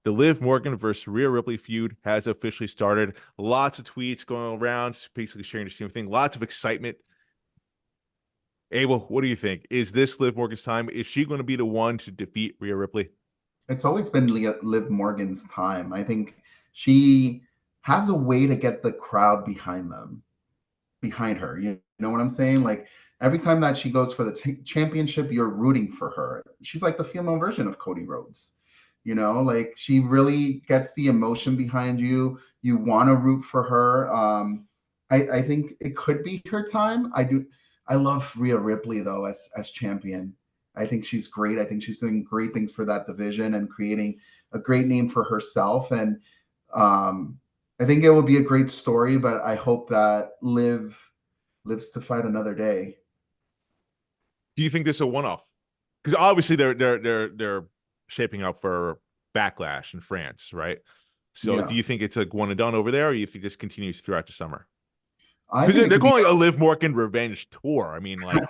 The Liv Morgan versus Rhea Ripley feud has officially started. Lots of tweets going around, basically sharing the same thing. Lots of excitement. Abel, what do you think? Is this Liv Morgan's time? Is she going to be the one to defeat Rhea Ripley? It's always been Liv Morgan's time. I think she has a way to get the crowd behind her. You know what I'm saying? Like every time that she goes for the championship, you're rooting for her. She's like the female version of Cody Rhodes. Like she really gets the emotion behind you. You want to root for her. I think it could be her time. I do. I love Rhea Ripley though as champion. I think she's great. I think she's doing great things for that division and creating a great name for herself. And I think it will be a great story, but I hope that Liv lives to fight another day. Do you think this is a one-off? Because obviously they're shaping up for Backlash in France, right? So do Yeah. you think it's like one and done over there, or do you think this continues throughout the summer? I think Because it they're could be calling it a Liv Morgan Revenge Tour. I mean, like,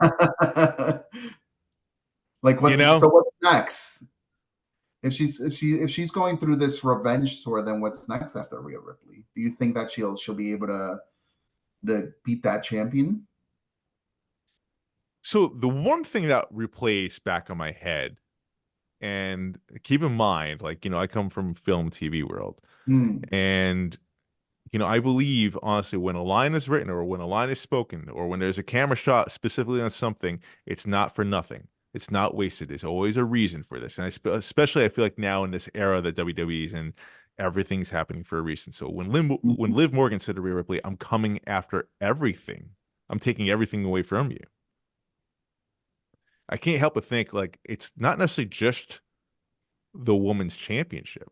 like you so know, what's next? If she's going through this revenge tour, then what's next after Rhea Ripley? Do you think that she'll be able to beat that champion? so the one thing that replays back on my head, and keep in mind, like, I come from film TV world, Hmm. and I believe honestly when a line is written or when a line is spoken or when there's a camera shot specifically on something, it's not for nothing. It's not wasted. There's always a reason for this. And especially I feel like now in this era that WWE's and everything's happening for a reason. So when Mhm. Liv Morgan said to Rhea Ripley, "I'm coming after everything. I'm taking everything away from you." I can't help but think like it's not necessarily just the women's championship.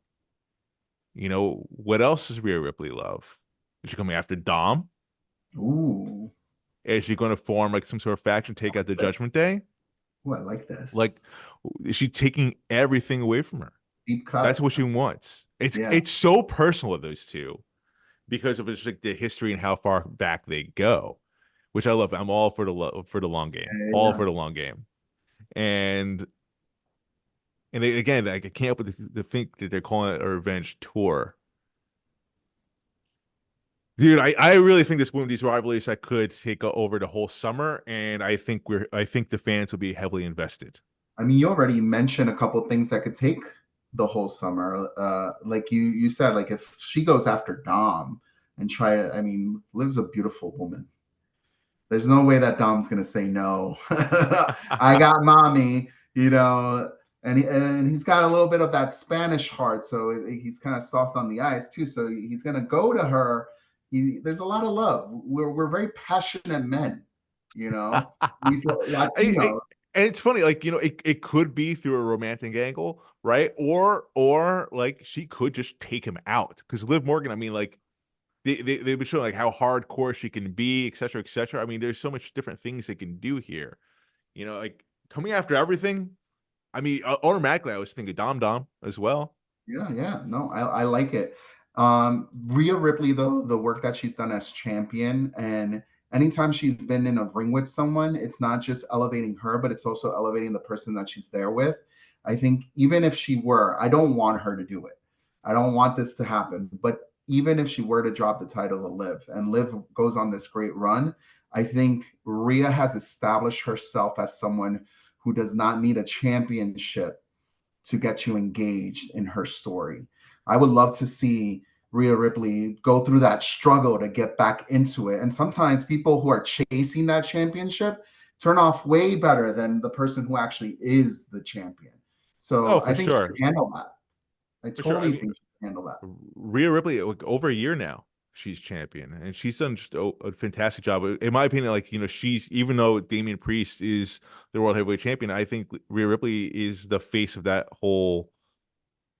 What else does Rhea Ripley love? Is she coming after Dom? Ooh. Is she going to form like some sort of faction, take out the Judgment Day? Ooh, I like Like, this. is she taking everything away from her? Deep That's cut. what she wants. It's Yeah. it's so personal of those two because of it's like the history and how far back they go, which I love. I'm all for the long game, all Yeah. for the long game, and again, like, I can't help but to think that they're calling it a revenge tour. Dude, I really think this one of these rivalries that could take over the whole summer, and I think the fans will be heavily invested. I mean, you already mentioned a couple things that could take the whole summer. Like you said, like if she goes after Dom and try it, I mean, Liv's a beautiful woman. There's no way that Dom's gonna say no. I got mommy, and he's got a little bit of that Spanish heart, so he's kind of soft on the eyes too. So he's gonna go to her. There's a lot of love. We're very passionate men, you know. These I, Latinos. and it's funny, like, it could be through a romantic angle, right? Or like she could just take him out because Liv Morgan, I mean, like they've been showing like how hardcore she can be, et cetera, et cetera. I mean, there's so much different things they can do here. Like coming after everything. I mean, automatically I was thinking Dom Dom as well. Yeah, yeah. No, I like it. Rhea Ripley, though, the work that she's done as champion, and anytime she's been in a ring with someone, it's not just elevating her, but it's also elevating the person that she's there with. I think even if she were, I don't want her to do it. I don't want this to happen. But even if she were to drop the title to Liv and Liv goes on this great run, I think Rhea has established herself as someone who does not need a championship to get you engaged in her story. I would love to see Rhea Ripley go through that struggle to get back into it. And sometimes people who are chasing that championship turn off way better than the person who actually is the champion. Oh, So I for think she sure. can handle that. I For sure. I totally mean, think she can handle that. Rhea Ripley, like over a year now, she's champion, and she's done just a fantastic job. In my opinion, like she's even though Damian Priest is the world heavyweight champion, I think Rhea Ripley is the face of that whole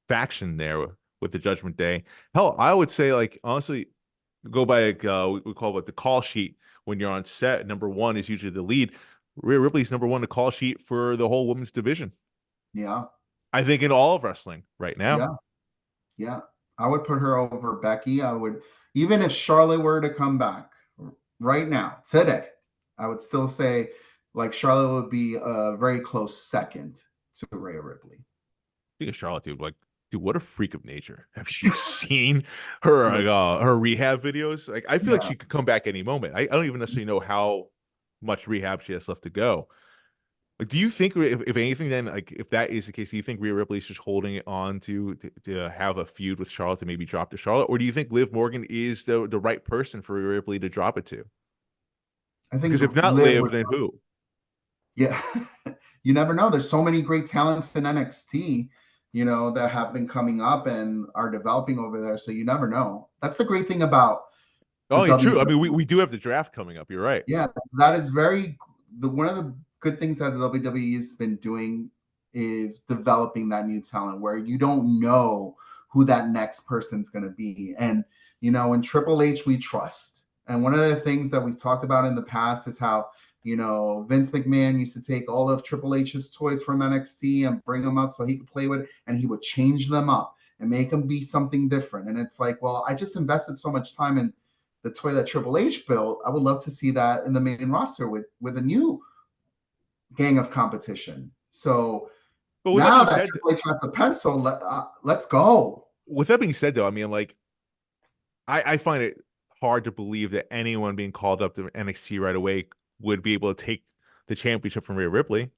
faction there with the Judgment Day. Hell, I would say like honestly, go by like we call it the call sheet when you're on set. Number one is usually the lead. Rhea Ripley's number one the call sheet for the whole women's division. Yeah. I think in all of wrestling right now. Yeah. Yeah. I would put her over Becky. I would, even if Charlotte were to come back right now, today, I would still say like Charlotte would be a very close second to Rhea Ripley. I think of Charlotte, dude, like Dude, what a freak of nature. Have you seen her her rehab videos? Like, I feel like Yeah, she could come back any moment. I don't even necessarily know how much rehab she has left to go. Like, do you think if anything, then like if that is the case, do you think Rhea Ripley is just holding it on to have a feud with Charlotte to maybe drop to Charlotte, or do you think Liv Morgan is the right person for Rhea Ripley to drop it to? I think Because if not Liv Liv, would. then who? Yeah, you never know. There's so many great talents in NXT, that have been coming up and are developing over there. So you never know. That's the great thing about the Oh, yeah, true. I mean, WWE. we do have the draft coming up. You're right. Yeah, that is very the one of the good things that the WWE has been doing is developing that new talent where you don't know who that next person's going to be. And in Triple H we trust. And one of the things that we've talked about in the past is how Vince McMahon used to take all of Triple H's toys from NXT and bring them up so he could play with, and he would change them up and make them be something different. And it's like, well, I just invested so much time in the toy that Triple H built. I would love to see that in the main roster with a new gang of competition. So But with that now being that said, Triple H has a pencil, let's go. though, I mean, like, I find it hard to believe that anyone being called up to NXT right away would be able to take the championship from Rhea Ripley.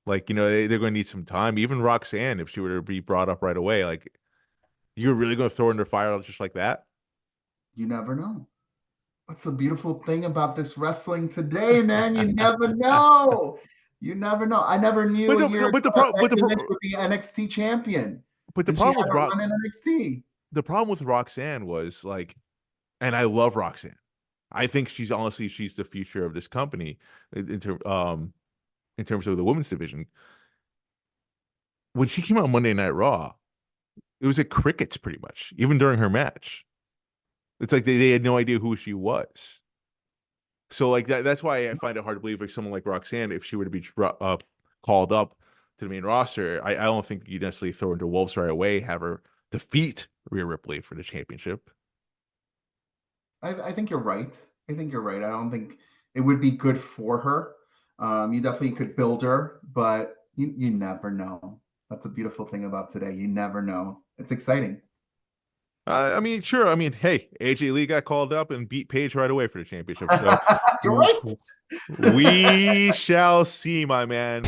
Like, they're going to need some time. Even Roxanne, if she were to be brought up right away, like, you're really going to throw her under fire just like that? You never know. What's the beautiful thing about this wrestling today, man? You never know. You never know. I never knew But a the year no, ago but the that pro, but the Becky Lynch pro, would be NXT champion, but the and she had problem with a run in NXT. the problem with Roxanne was like, and I love Roxanne. I think she's the future of this company in terms of the women's division. When she came out on Monday Night Raw, it was like crickets pretty much, even during her match. It's like they had no idea who she was. So like that's why I find it hard to believe like someone like Roxanne, if she were to be called up to the main roster, I don't think you necessarily throw her into wolves right away, have her defeat Rhea Ripley for the championship. I think you're right. I think you're right. I don't think it would be good for her. You definitely could build her, but you never know. That's the beautiful thing about today. You never know. It's exciting. I mean, sure. I mean, hey, AJ Lee got called up and beat Paige right away for the championship. So You're right. we shall see, my man.